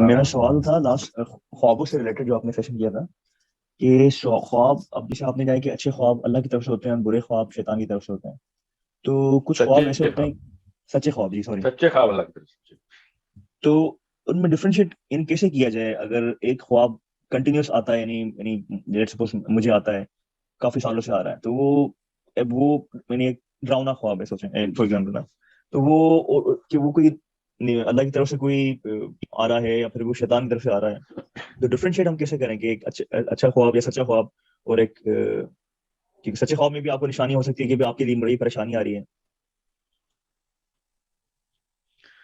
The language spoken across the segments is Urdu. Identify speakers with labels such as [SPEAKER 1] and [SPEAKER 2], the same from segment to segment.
[SPEAKER 1] میرا سوال تھا لاسٹ خوابوں سے ریلیٹڈ جو آپ نے سیشن کیا تھا کہ خواب، اب جیسے آپ نے کہا کہ اچھے خواب اللہ کی طرف سے ہوتے ہیں، برے خواب شیطان کی طرف سے ہوتے ہیں، تو کچھ خواب ایسے
[SPEAKER 2] سچے
[SPEAKER 1] ہوتے ہیں،
[SPEAKER 2] خواب،
[SPEAKER 1] سچے خواب، جی سوری،
[SPEAKER 2] سچے خواب اللہ کی طرف سے۔
[SPEAKER 1] تو ان میں ڈفرینشیٹ ان کیسے کیا جائے؟ اگر ایک خواب کنٹینیوس آتا ہے، یعنی لیٹس سپوز مجھے آتا ہے کافی سالوں سے آ رہا ہے، تو وہ یعنی ایک ڈراؤنا خواب ہے، سوچیں فار ایگزامپل، تو وہ کہ وہ کوئی اللہ کی طرف سے کوئی آ رہا ہے یا پھر وہ شیطان کی طرف سے آ رہا ہے، تو ڈفرینشیٹ ہم کیسے کریں کہ ایک اچھا خواب یا سچا خواب، اور ایک کیونکہ سچے خواب میں بھی آپ کو نشانی ہو سکتی ہے کہ بھی آپ کے لیے بڑی پریشانی آ رہی ہے،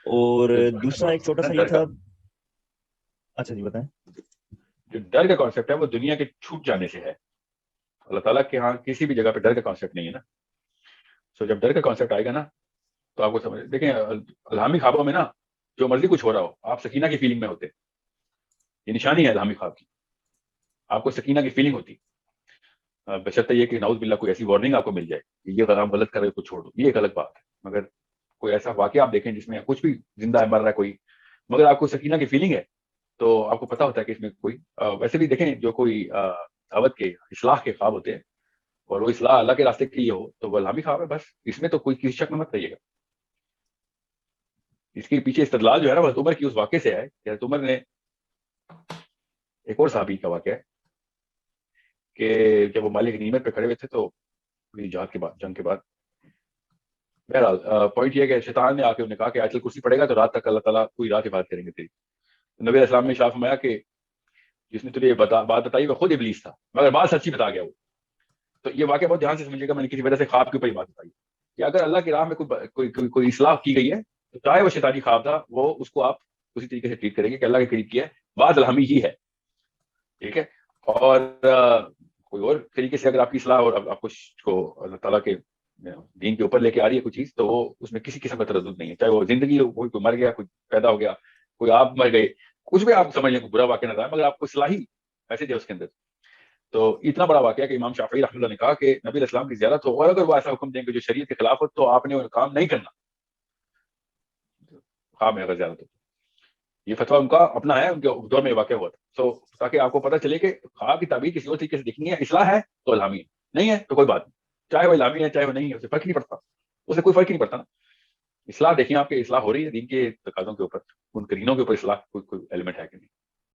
[SPEAKER 1] اور دوسرا ایک چھوٹا سا یہ
[SPEAKER 2] ڈر
[SPEAKER 1] تھا۔
[SPEAKER 2] کا
[SPEAKER 1] اچھا جی بتائیں۔
[SPEAKER 2] جو ڈر کا کانسیپٹ ہے وہ دنیا کے چھوٹ جانے سے ہے، اللہ تعالیٰ کے ہاں کسی بھی جگہ پہ ڈر کا کانسیپٹ نہیں ہے نا۔ سو جب ڈر کا کانسیپٹ آئے گا نا تو آپ کو سمجھ دیکھیں، الہامی خوابوں میں نا جو مرضی کچھ ہو رہا ہو آپ سکینہ کی فیلنگ میں ہوتے، یہ نشانی ہے الہامی خواب کی، آپ کو سکینہ کی فیلنگ ہوتی، بشرطے یہ کہ نعوذ باللہ کوئی ایسی وارننگ آپ کو مل جائے کہ یہ اگر آپ غلط کر رہے ہو تو چھوڑ دو، یہ ایک الگ بات ہے۔ مگر کوئی ایسا واقعہ آپ دیکھیں جس میں کچھ بھی زندہ ہے، مر رہا ہے کوئی، مگر آپ کو سکینہ کی فیلنگ ہے، تو آپ کو پتا ہوتا ہے کہ اس میں کوئی ویسے بھی دیکھیں جو کوئی دعوت کے اصلاح کے خواب ہوتے ہیں اور وہ اصلاح اللہ کے راستے کے لیے ہو تو وہ الہامی خواب ہے، بس اس میں تو کوئی کسی شک میں مت رہیے گا۔ اس کے پیچھے استدلال جو ہے نا حضرت عمر کی اس واقعے سے ہے کہ حضرت عمر نے ایک اور صحابی کا واقعہ ہے کہ جب وہ مالک غنیمت پہ کھڑے ہوئے تھے تو جہاد کے بعد، جنگ کے بعد، بہرحال پوائنٹ یہ ہے کہ شیطان نے آ کے انہوں نے کہا کہ آیت الکرسی پڑھے گا تو رات تک اللہ تعالیٰ پوری رات عبادت کریں گے تیری۔ نبی علیہ السلام نے شاف فرمایا کہ جس نے تجھے یہ بات بتائی وہ خود ابلیس تھا، مگر بات سچی بتا گیا وہ۔ تو یہ واقعہ بہت دھیان سے سمجھے گا، میں نے کسی وجہ سے خواب کے اوپر یہ بات بتائی کہ اگر اللہ کی راہ میں کوئی اصلاح کی گئی ہے تو چاہے وہ شیطانی خواب تھا، وہ اس کو آپ اسی طریقے سے ٹریٹ کریں گے کہ اللہ کے قریب کیا ہے، بات الہامی ہی ہے، ٹھیک ہے۔ اور کوئی اور طریقے سے اگر آپ کی اصلاح اور آپ کو اللہ تعالیٰ کے دین کے اوپر لے کے آ رہی ہے کوئی چیز، تو وہ اس میں کسی قسم کا تردد نہیں ہے، چاہے وہ زندگی ہو، کوئی مر گیا، کوئی پیدا ہو گیا، کوئی آپ مر گئے، کچھ بھی آپ سمجھ لیں، کوئی برا واقعہ نہ تھا، مگر آپ کو اصلاحی میسج ہے اس کے اندر۔ تو اتنا بڑا واقعہ کہ امام شافعی رحمۃ اللہ نے کہا کہ نبی علیہ السلام کی زیارت ہو اور اگر وہ ایسا حکم دیں کہ جو شریعت کے خلاف ہو تو آپ نے وہ کام نہیں کرنا، خواب میں اگر زیارت ہو۔ یہ فتویٰ ان کا اپنا ہے، ان کے دور میں واقع ہوا تھا، تاکہ آپ کو پتہ چلے کہ خواب کی تعبیر کسی اور طریقے سے دیکھنی ہے، اصلاح ہے تو الہامی ہے، نہیں ہے تو کوئی بات نہیں، چاہے وہ الہامی ہے چاہے وہ نہیں ہے، اسے فرق نہیں پڑتا، اسے کوئی فرق نہیں پڑتا نا۔ اصلاح دیکھیں آپ کی اصلاح ہو رہی ہے دین کے تقاضوں کے اوپر، ان کرینوں کے اوپر اصلاح کوئی ایلیمنٹ ہے کہ نہیں۔